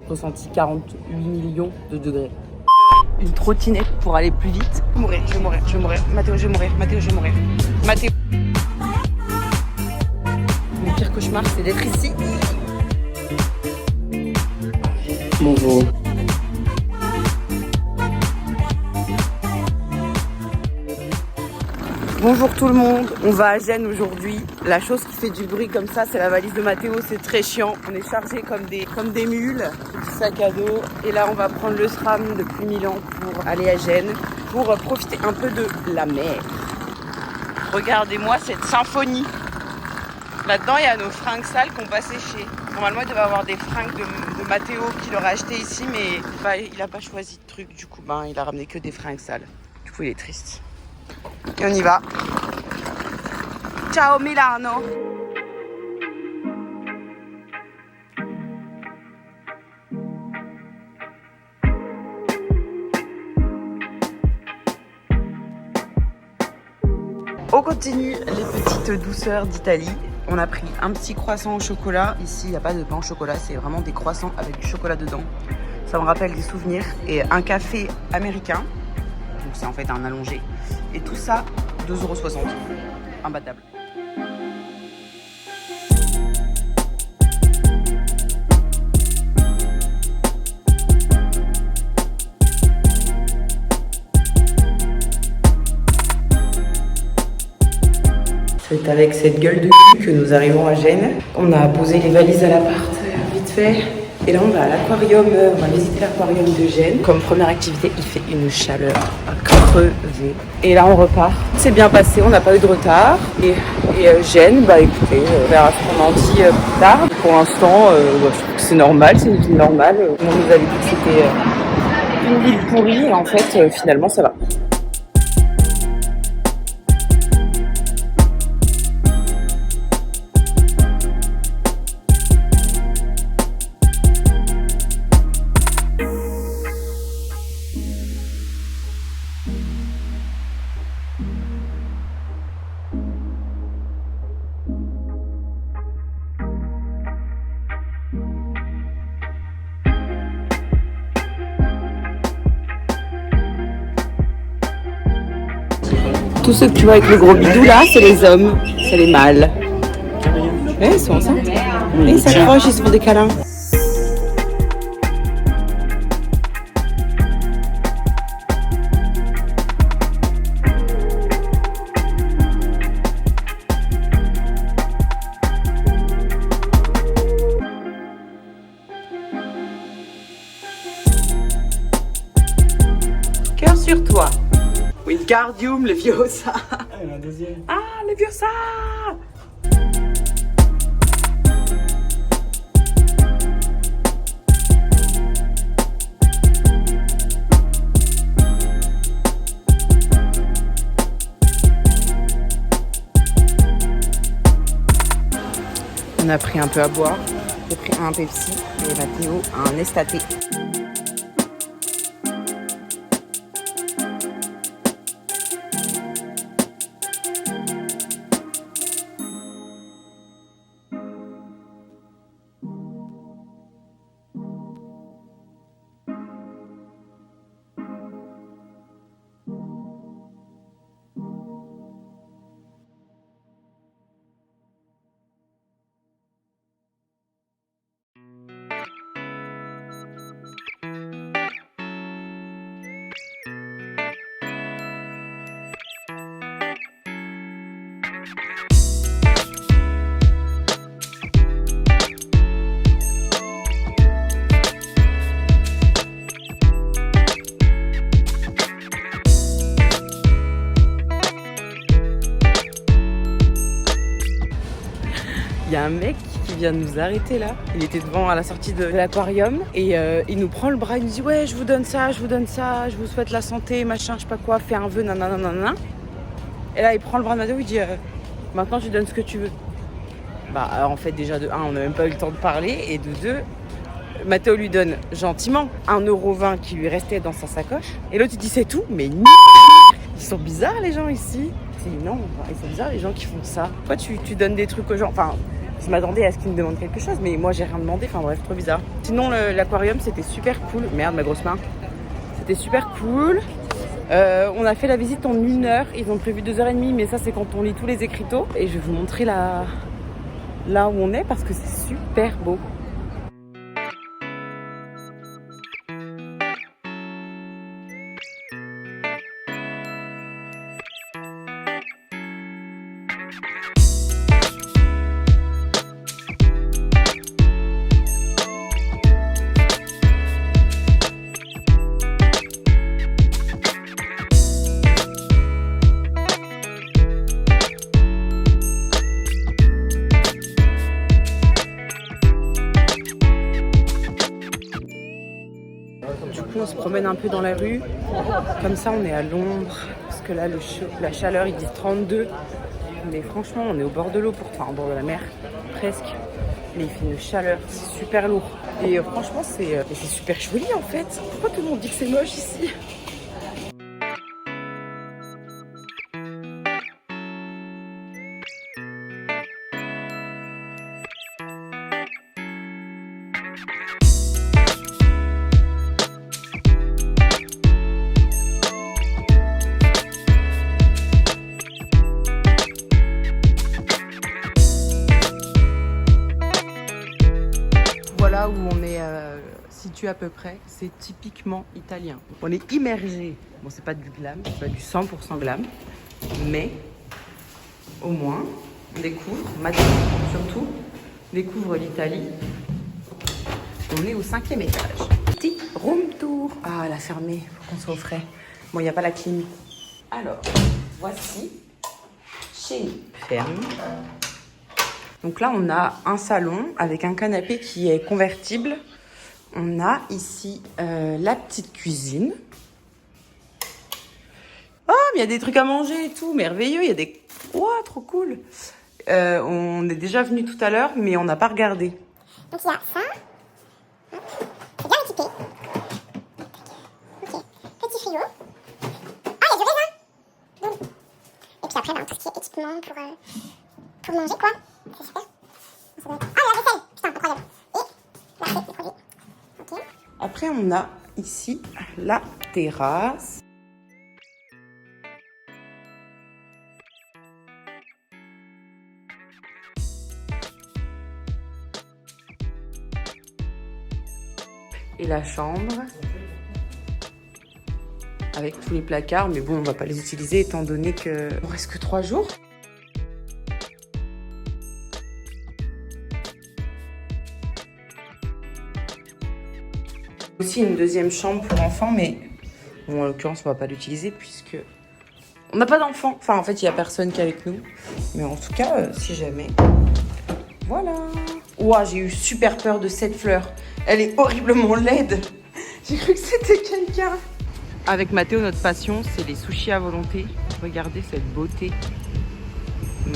Ressenti 48 millions de degrés. Une trottinette pour aller plus vite. Je vais mourir. Mathéo, je vais mourir. Mathéo. Mon pire cauchemar, c'est d'être ici. Bonjour. Bonjour tout le monde, on va à Gênes aujourd'hui. La chose qui fait du bruit comme ça, c'est la valise de Mathéo, c'est très chiant. On est chargés comme des mules, petit sac à dos. Et là, on va prendre le tram depuis Milan pour aller à Gênes, pour profiter un peu de la mer. Regardez-moi cette symphonie. Là-dedans, il y a nos fringues sales qu'on va sécher. Normalement, il devait avoir des fringues de Mathéo qu'il aurait acheté ici, mais il n'a pas choisi de truc. Du coup, il a ramené que des fringues sales. Du coup, il est triste. Et on y va. Ciao Milano. On continue les petites douceurs d'Italie. On a pris un petit croissant au chocolat. Ici, il n'y a pas de pain au chocolat, c'est vraiment des croissants avec du chocolat dedans. Ça me rappelle des souvenirs. Et un café américain. Donc c'est en fait un allongé. Et tout ça, 2,60 €. Imbattable. C'est avec cette gueule de cul que nous arrivons à Gênes. On a posé les valises à l'appart vite fait. Et là, on va à l'aquarium, on va visiter l'aquarium de Gênes. Comme première activité, il fait une chaleur à crever. Et là, on repart. C'est bien passé, on n'a pas eu de retard. Et Gênes, écoutez, on verra ce qu'on en dit plus tard. Pour l'instant, je trouve que c'est normal, c'est une ville normale. On nous avait dit que c'était une ville pourrie. Et en fait, finalement, ça va. Tous ceux que tu vois avec le gros bidou là, c'est les hommes, c'est les mâles. Ouais, ils sont enceintes. Et ils s'accrochent, ils se font des câlins. Cœur sur toi. Wingardium Leviosa. Ah, il y en a un deuxième. Ah, Leviosa. On a pris un peu à boire. J'ai pris un Pepsi et Mathéo un Estaté. Il y a un mec qui vient de nous arrêter là. Il était devant à la sortie de l'aquarium et il nous prend le bras, il nous dit ouais je vous donne ça, je vous souhaite la santé, machin, je sais pas quoi, fais un vœu, nanana. Et là il prend le bras de Mathéo, il dit maintenant tu donnes ce que tu veux. En fait déjà de 1 on n'a même pas eu le temps de parler et de 2 Mathéo lui donne gentiment 1,20 € qui lui restait dans sa sacoche et l'autre il dit c'est tout, mais ils sont bizarres les gens ici. Non, ils sont bizarres les gens qui font ça. Pourquoi tu donnes des trucs aux gens? Enfin, Je m'attendais à ce qu'il me demande quelque chose, mais moi j'ai rien demandé, enfin bref, trop bizarre. Sinon l'aquarium c'était super cool. Merde, ma grosse main. C'était super cool. On a fait la visite en 1 heure. Ils ont prévu 2h30, mais ça c'est quand on lit tous les écriteaux. Et je vais vous montrer là où on est parce que c'est super beau. Du coup, on se promène un peu dans la rue. Comme ça, on est à l'ombre. Parce que là, la chaleur, ils disent 32. Mais franchement, on est au bord de l'eau, enfin, au bord de la mer, presque. Mais il fait une chaleur, c'est super lourd. Et franchement, c'est super joli en fait. Pourquoi tout le monde dit que c'est moche ici ? Voilà où on est situé à peu près, c'est typiquement italien. On est immergé, bon c'est pas du glam, c'est pas du 100% glam, mais au moins on découvre, Matteo surtout, découvre l'Italie. On est au 5e étage. Petit room tour. Ah, elle a fermé, faut qu'on soit au frais. Bon, il n'y a pas la clim. Alors, voici chez nous. Ferme. Donc là, on a un salon avec un canapé qui est convertible. On a ici la petite cuisine. Oh, mais il y a des trucs à manger et tout, merveilleux. Il y a des... Ouah, trop cool. On est déjà venu tout à l'heure, mais on n'a pas regardé. Donc il y a ça. C'est bien équipé. Ok. Petit frigo. Ah, il y a du raisin. Donc. Et puis après, tout ce qui est équipement pour manger, quoi. C'est super. Ah, la vaisselle. Putain, incroyable. Et là, c'est les produits. Ok. Après, on a ici la terrasse. Et la chambre. Avec tous les placards, mais bon, on va pas les utiliser étant donné que il reste que 3 jours. Aussi une deuxième chambre pour enfants, mais bon, en l'occurrence, on va pas l'utiliser puisque on n'a pas d'enfants. Enfin, en fait, il y a personne qui est avec nous. Mais en tout cas, si jamais, voilà. Ouah, j'ai eu super peur de cette fleur. Elle est horriblement laide. J'ai cru que c'était quelqu'un. Avec Matteo, notre passion, c'est les sushis à volonté. Regardez cette beauté.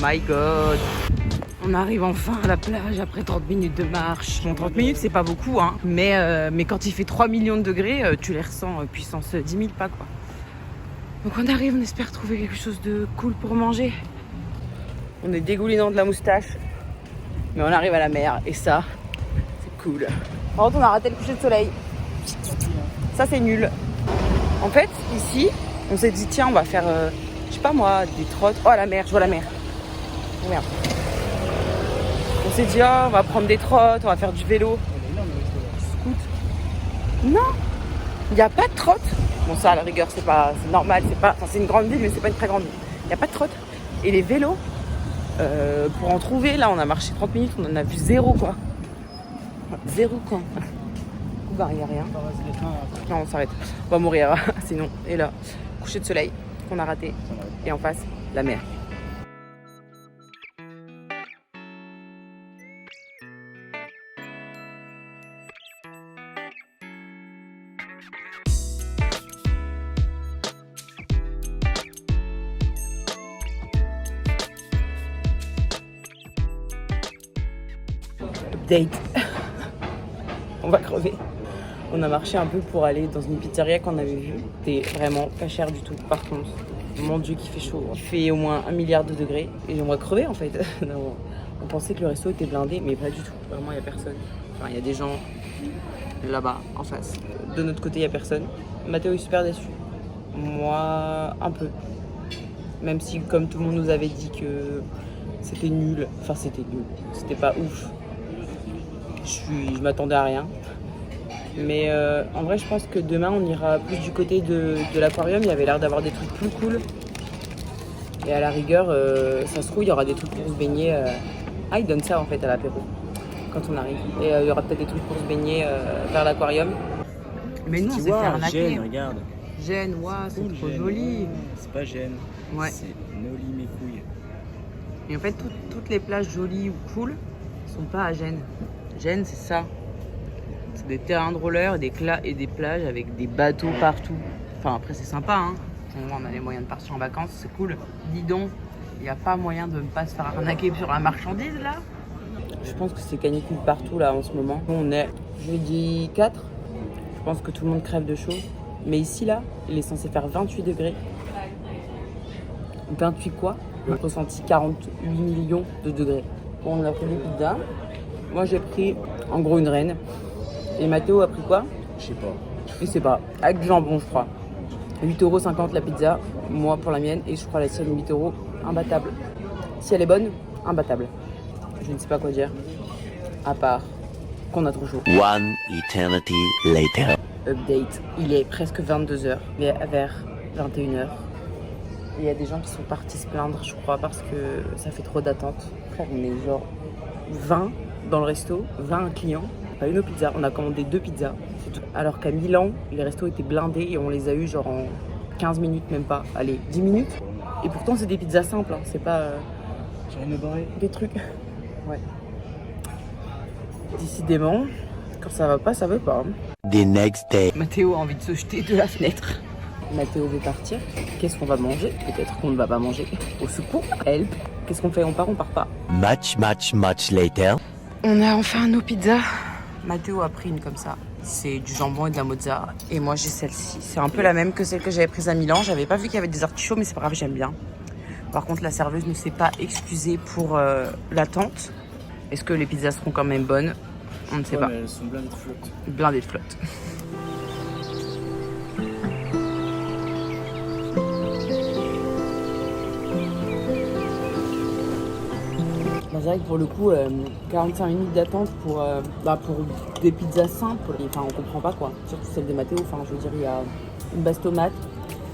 My God. On arrive enfin à la plage après 30 minutes de marche. Bon, 30 minutes, c'est pas beaucoup, hein. Mais quand il fait 3 millions de degrés, tu les ressens puissance 10 000 pas, quoi. Donc on arrive, on espère trouver quelque chose de cool pour manger. On est dégoulinant de la moustache. Mais on arrive à la mer et ça, c'est cool. Par contre, on a raté le coucher de soleil. Ça, c'est nul. En fait, ici, on s'est dit, tiens, on va faire, je sais pas moi, des trottes. Oh, la mer, je vois la mer. Oh, merde. On s'est dit, oh, on va prendre des trottes, on va faire du vélo. Scoot. Non, il n'y a pas de trotte. Bon, ça, à la rigueur, c'est normal. C'est une grande ville, mais c'est pas une très grande ville. Il n'y a pas de trotte. Et les vélos, pour en trouver, là, on a marché 30 minutes, on en a vu 0, quoi. 0, quoi. Bah, il n'y a rien. Non, on s'arrête. On va mourir, sinon. Et là, coucher de soleil qu'on a raté. Et en face, la mer. Update. On va crever. On a marché un peu pour aller dans une pizzeria qu'on avait vue. C'était vraiment pas cher du tout. Par contre, mon Dieu, qu'il fait chaud. Il fait au moins 1 milliard de degrés et on va crever en fait. Non, On pensait que le resto était blindé, mais pas du tout. Vraiment, il n'y a personne. Enfin, il y a des gens là-bas, en face. De notre côté, il n'y a personne. Mathéo est super déçu. Moi, un peu. Même si, comme tout le monde nous avait dit que c'était nul. Enfin, c'était nul. C'était pas ouf. Je m'attendais à rien. Mais en vrai, je pense que demain, on ira plus du côté de l'aquarium. Il y avait l'air d'avoir des trucs plus cool. Et à la rigueur, ça se trouve, il y aura des trucs pour se baigner. Ah, ils donnent ça en fait à l'apéro quand on arrive. Et il y aura peut-être des trucs pour se baigner vers l'aquarium. Mais nous, on s'est fait arnaquer. Gênes, regarde. Gênes, ouah, c'est Cool, trop Gênes. joli. C'est pas Gênes. Ouais. C'est Noli mes couilles. Et en fait, toutes les plages jolies ou cool sont pas à Gênes. Gênes, c'est ça. C'est des terrains de roller et des plages avec des bateaux partout. Enfin, après, c'est sympa, hein. On a les moyens de partir en vacances, c'est cool. Dis donc, il n'y a pas moyen de ne pas se faire arnaquer sur la marchandise, là? Je pense que c'est canicule partout, là, en ce moment. On est jeudi 4. Je pense que tout le monde crève de chaud. Mais ici, là, il est censé faire 28 degrés. 28 quoi? On a ressenti 48 millions de degrés. Bon, on a pris des pizzas. Moi, j'ai pris, en gros, une reine. Et Mathéo a pris quoi? Je sais pas. Je sais pas. Avec du jambon, je crois. 8,50 € la pizza, moi pour la mienne, et je crois la sienne 8 €, imbattable. Si elle est bonne, imbattable. Je ne sais pas quoi dire, à part qu'on a trop chaud. One eternity later. Update, il est presque 22 h, mais vers 21 h. Il y a des gens qui sont partis se plaindre, je crois, parce que ça fait trop d'attente. Frère, on est genre 20 dans le resto, 20 clients. Pas une pizza, on a commandé 2 pizzas, c'est tout. Alors qu'à Milan, les restos étaient blindés et on les a eu genre en 15 minutes, même pas. Allez, 10 minutes. Et pourtant, c'est des pizzas simples, hein. C'est pas J'ai rien de barré. des trucs. Ouais. Décidément, quand ça va pas, ça veut pas. Hein. The next day. Mathéo a envie de se jeter de la fenêtre. Mathéo veut partir. Qu'est-ce qu'on va manger? Peut-être qu'on ne va pas manger. Au secours, help. Qu'est-ce qu'on fait? On part pas? Much later. On a enfin nos pizzas. Mathéo a pris une comme ça. C'est du jambon et de la mozza. Et moi, j'ai celle-ci. C'est un peu la même que celle que j'avais prise à Milan. J'avais pas vu qu'il y avait des artichauts, mais c'est pas grave, j'aime bien. Par contre, la serveuse ne s'est pas excusée pour l'attente. Est-ce que les pizzas seront quand même bonnes? On ne sait pas. Mais elles sont blindées de flotte. Blindées de flotte. C'est vrai que pour le coup, 45 minutes d'attente pour des pizzas simples, enfin on comprend pas quoi. Surtout celle de Mathéo, enfin je veux dire, il y a une base tomate,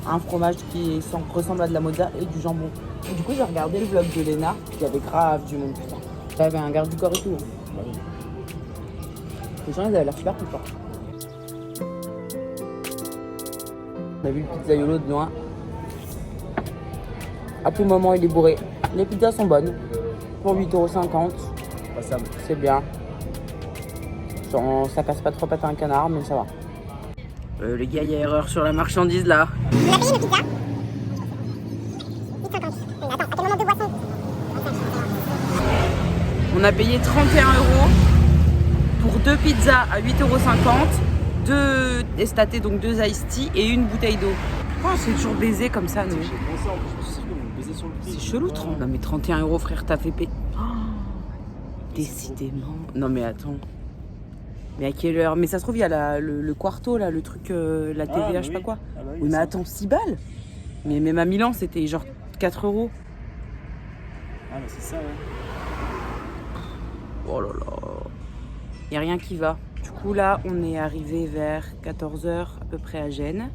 un fromage qui ressemble à de la mozza et du jambon. Et du coup j'ai regardé le vlog de Léna, il y avait grave du monde, putain. Il y avait un garde du corps et tout. Hein. Les gens ils avaient l'air super contents. On a vu le pizzaiolo de loin. À tout moment il est bourré. Les pizzas sont bonnes. Pour 8,50 €, Passable. c'est bien. Ça casse pas trop patin un canard, mais ça va. Les gars, il y a erreur sur la marchandise là. On a payé nos pizzas. 8,50 €. Mais attends, à quel moment de boisson? On a payé 31 € pour 2 pizzas à 8,50 €, 2 estatés, donc 2 iced tea et une bouteille d'eau. Oh, c'est toujours baisé comme ça, nous. J'ai pensé en plus, je me suis dit, on va baiser sur le prix. C'est chelou, 30. Non mais 31 € frère, t'as fait payer. Oh, décidément. Non mais attends. Mais à quelle heure? Mais ça se trouve, il y a le quarto là, le truc, la TVA, bah je sais pas oui. quoi. Ah bah oui, Oui mais ça. attends, 6 balles. Mais même à Milan, c'était genre 4 €. Ah bah c'est ça, ouais. Oh là là. Il n'y a rien qui va. Du coup là, on est arrivé vers 14 h à peu près à Gênes.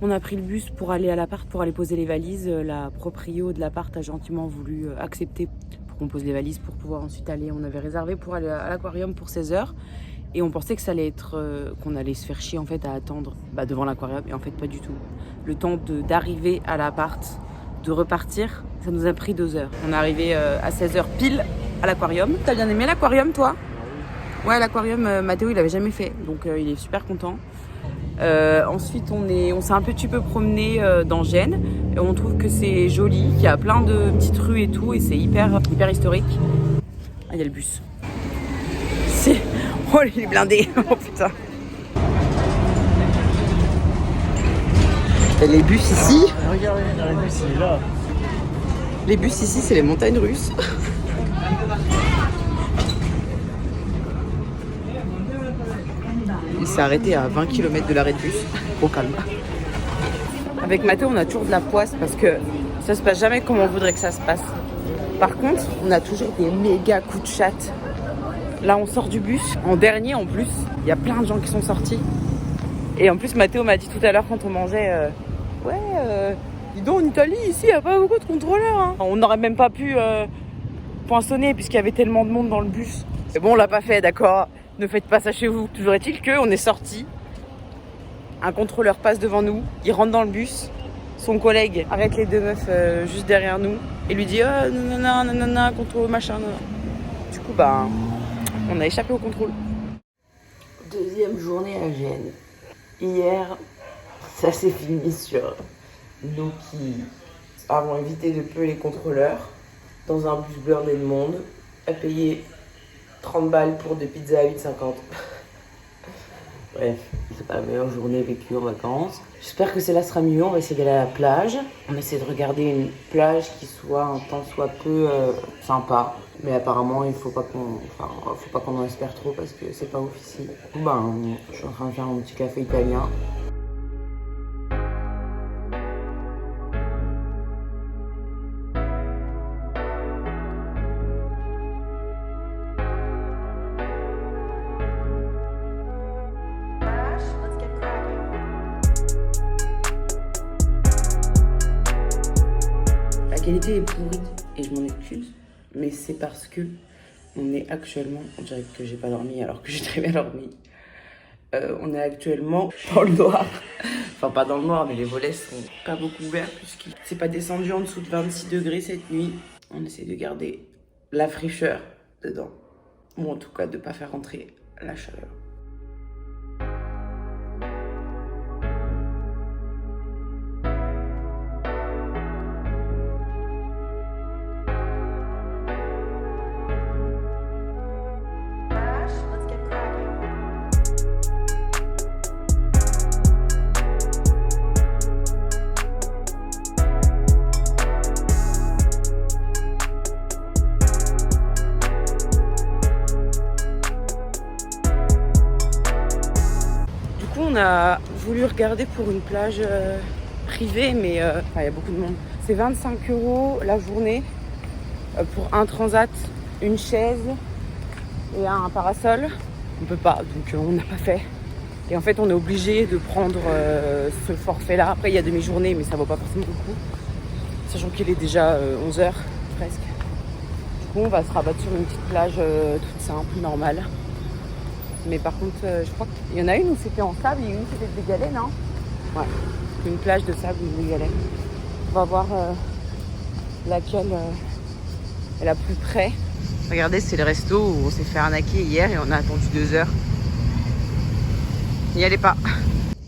On a pris le bus pour aller à l'appart, pour aller poser les valises. La proprio de l'appart a gentiment voulu accepter pour qu'on pose les valises pour pouvoir ensuite aller. On avait réservé pour aller à l'aquarium pour 16 h. Et on pensait que ça allait être qu'on allait se faire chier en fait à attendre devant l'aquarium. Et en fait pas du tout. Le temps d'arriver à l'appart, de repartir, ça nous a pris 2 heures. On est arrivé à 16 h pile à l'aquarium. T'as bien aimé l'aquarium toi? Ouais, l'aquarium, Mathéo il avait jamais fait, donc il est super content. Ensuite, on s'est un petit peu promené dans Gênes et on trouve que c'est joli, qu'il y a plein de petites rues et tout, et c'est hyper historique. Ah, il y a le bus. Oh, il est blindé. Oh putain. Et les bus ici, Regardez, le bus il est là. les bus ici, c'est les montagnes russes. Il s'est arrêté à 20 km de l'arrêt de bus. Au calme. Avec Mathéo, on a toujours de la poisse parce que ça se passe jamais comme on voudrait que ça se passe. Par contre, on a toujours des méga coups de chatte. Là, on sort du bus. En dernier, en plus, il y a plein de gens qui sont sortis. Et en plus, Mathéo m'a dit tout à l'heure quand on mangeait dis donc, en Italie, ici, il n'y a pas beaucoup de contrôleurs. Hein. On n'aurait même pas pu poinçonner puisqu'il y avait tellement de monde dans le bus. Mais bon, on l'a pas fait, d'accord. Ne faites pas ça chez vous. Toujours est-il qu'on est sorti. Un contrôleur passe devant nous. Il rentre dans le bus. Son collègue arrête les deux meufs juste derrière nous et lui dit non, contrôle, machin. Non. Du coup, on a échappé au contrôle. Deuxième journée à Gênes. Hier, ça s'est fini sur nous qui avons évité de peu les contrôleurs dans un bus blindé de monde à payer 30 balles pour des pizzas à 8,50. Bref, c'est pas la meilleure journée vécue en vacances. J'espère que celle-là sera mieux. On va essayer d'aller à la plage. On essaie de regarder une plage qui soit un temps soit peu sympa. Mais apparemment, il faut pas qu'on en espère trop parce que c'est pas ouf ici. Du coup, je suis en train de faire mon petit café italien. La qualité est pourrie et je m'en excuse, mais c'est parce que on est actuellement, on dirait que j'ai pas dormi alors que j'ai très bien dormi. On est actuellement dans le noir, enfin pas dans le noir, mais les volets sont pas beaucoup ouverts puisqu'il c'est pas descendu en dessous de 26 degrés cette nuit. On essaie de garder la fraîcheur dedans, ou en tout cas de pas faire rentrer la chaleur. On a voulu regarder pour une plage privée, mais il y a beaucoup de monde. C'est 25 € la journée pour un transat, une chaise et un parasol. On peut pas, donc on n'a pas fait. Et en fait, on est obligé de prendre ce forfait-là. Après, il y a demi-journée, mais ça vaut pas forcément le coup. Sachant qu'il est déjà 11h presque. Du coup, on va se rabattre sur une petite plage toute simple, normale. Mais par contre, je crois qu'il y en a une où c'était en sable et une où c'était des galets, non? Ouais, une plage de sable ou des galets. On va voir laquelle est la plus près. Regardez, c'est le resto où on s'est fait arnaquer hier et on a attendu 2 heures. N'y allez pas.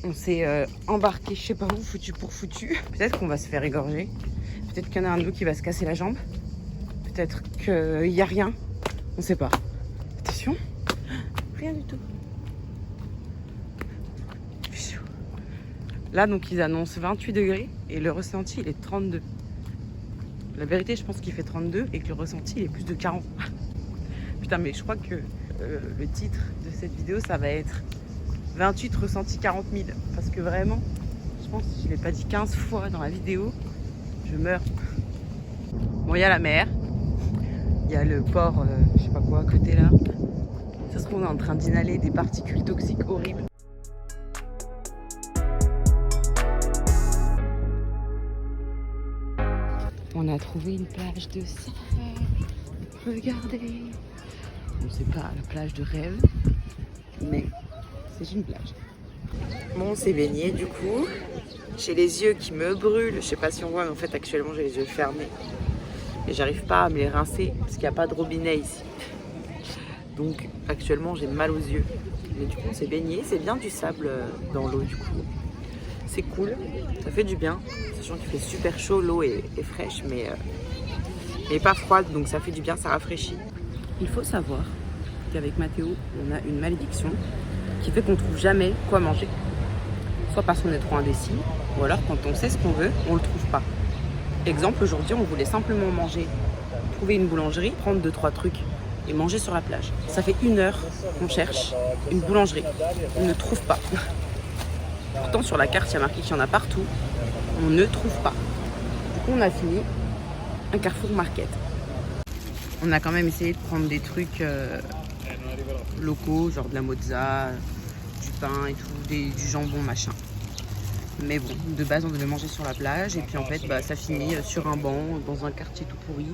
On s'est embarqué, je sais pas où, foutu pour foutu. Peut-être qu'on va se faire égorger. Peut-être qu'il y en a un de nous qui va se casser la jambe. Peut-être qu'il n'y a rien. On sait pas. Attention. Rien du tout. Là, donc, ils annoncent 28 degrés et le ressenti, il est 32. La vérité, je pense qu'il fait 32 et que le ressenti, il est plus de 40. Putain, mais je crois que le titre de cette vidéo, ça va être 28 ressenti 40 000. Parce que vraiment, je pense que je ne l'ai pas dit 15 fois dans la vidéo, je meurs. Bon, il y a la mer, il y a le port, je sais pas quoi, à côté là. Ça se trouve, on est en train d'inhaler des particules toxiques horribles. On a trouvé une plage de safari. Regardez. Bon, c'est pas la plage de rêve, mais c'est une plage. Bon, on s'est baigné du coup. J'ai les yeux qui me brûlent. Je sais pas si on voit, mais en fait, actuellement, j'ai les yeux fermés. Et j'arrive pas à me les rincer parce qu'il n'y a pas de robinet ici. Donc actuellement j'ai mal aux yeux. Mais du coup on s'est baigné, c'est bien du sable dans l'eau du coup. C'est cool, ça fait du bien. Sachant qu'il fait super chaud, l'eau est fraîche mais pas froide, donc ça fait du bien, ça rafraîchit. Il faut savoir qu'avec Mathéo, on a une malédiction qui fait qu'on trouve jamais quoi manger. Soit parce qu'on est trop indécis, ou alors quand on sait ce qu'on veut, on le trouve pas. Exemple, aujourd'hui on voulait simplement manger, trouver une boulangerie, prendre 2-3 trucs et manger sur la plage. Ça fait 1 heure qu'on cherche une boulangerie. On ne trouve pas. Pourtant sur la carte il y a marqué qu'il y en a partout. On ne trouve pas. Du coup on a fini un Carrefour Market. On a quand même essayé de prendre des trucs locaux, genre de la mozza, du pain et tout, du jambon machin. Mais bon, de base on devait manger sur la plage et puis en fait ça finit sur un banc dans un quartier tout pourri.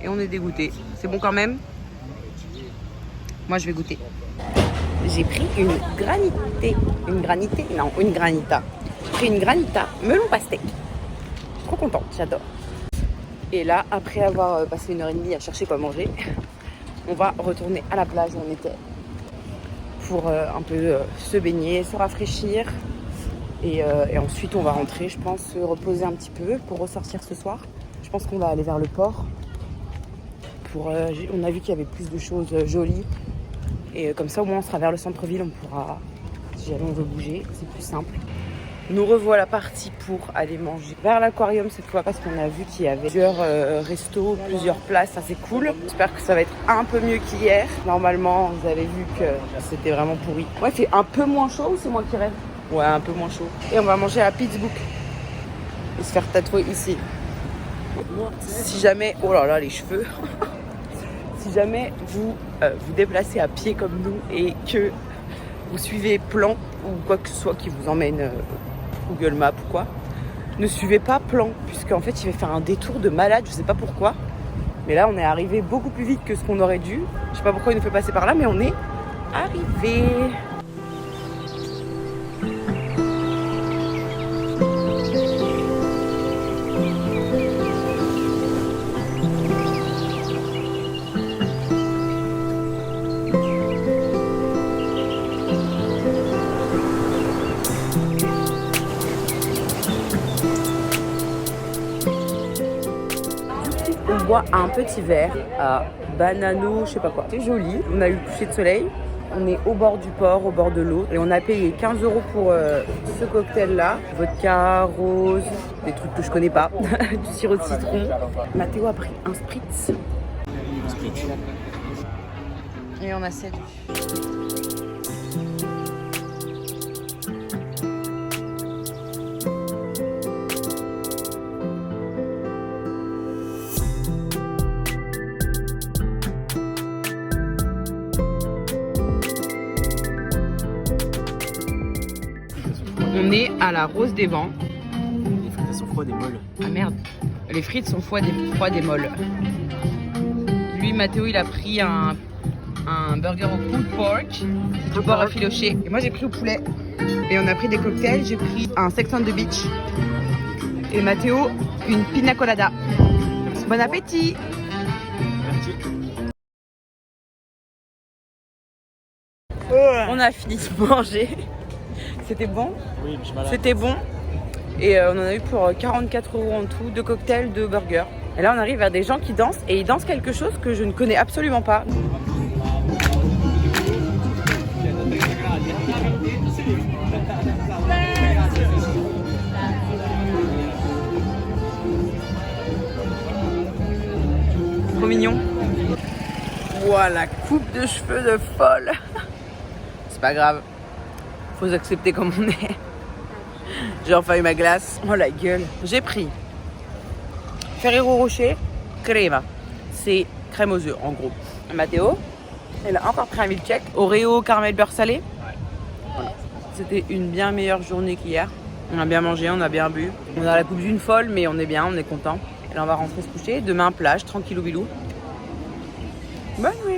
Et on est dégoûté. C'est bon quand même? Moi je vais goûter. J'ai pris une granité. Une granité? Non, une granita. J'ai pris une granita melon pastèque. Trop contente, j'adore. Et là, après avoir passé 1h30 à chercher quoi manger, on va retourner à la plage où on était pour un peu se baigner, se rafraîchir. Et ensuite, on va rentrer, je pense, se reposer un petit peu pour ressortir ce soir. Je pense qu'on va aller vers le port. On a vu qu'il y avait plus de choses jolies. Et comme ça, au moins, on sera vers le centre-ville. On pourra, si jamais on veut bouger, c'est plus simple. Nous revoilà partis pour aller manger vers l'aquarium cette fois parce qu'on a vu qu'il y avait plusieurs restos, plusieurs places, ça c'est cool. J'espère que ça va être un peu mieux qu'hier. Normalement, vous avez vu que c'était vraiment pourri. Ouais, il fait un peu moins chaud ou c'est moi qui rêve? Ouais, un peu moins chaud. Et on va manger à Pittsburgh et se faire tatouer ici. Si jamais, oh là là, les cheveux. Si jamais vous vous déplacez à pied comme nous et que vous suivez Plan ou quoi que ce soit qui vous emmène Google Maps ou quoi, ne suivez pas Plan puisqu'en fait il va faire un détour de malade, je sais pas pourquoi. Mais là on est arrivé beaucoup plus vite que ce qu'on aurait dû. Je sais pas pourquoi il nous fait passer par là mais on est arrivé. On boit un petit verre à banano, je sais pas quoi. C'est joli, on a eu le coucher de soleil. On est au bord du port, au bord de l'eau. Et on a payé 15 € pour ce cocktail-là. Vodka, rose, des trucs que je connais pas. Du sirop de citron. Mathéo a pris un spritz. Et on a séduit. On est à la Rose des Vents. Les frites sont froides et molles. Ah merde, les frites sont froides et molles. Lui, Mathéo, il a pris un burger au pulled pork, du porc effiloché. Et moi, j'ai pris au poulet. Et on a pris des cocktails. J'ai pris un Sex on the Beach. Et Mathéo, une pina colada. Bon appétit! Merci. On a fini de manger. C'était bon? Oui, mais je suis malade. C'était bon. Et on en a eu pour 44 € en tout, 2 cocktails, 2 burgers. Et là, on arrive vers des gens qui dansent. Et ils dansent quelque chose que je ne connais absolument pas. Trop mignon. Voilà, coupe de cheveux de folle. C'est pas grave. Faut accepter comme on est. J'ai enfin eu ma glace. Oh la gueule. J'ai pris Ferrero Rocher crema. C'est crème aux œufs en gros. Mathéo, il a encore pris un milkshake. Oreo caramel beurre salé. Voilà. C'était une bien meilleure journée qu'hier. On a bien mangé, on a bien bu. On a la coupe d'une folle mais on est bien, on est content. Et là on va rentrer se coucher. Demain plage, tranquillou bilou. Bonne nuit.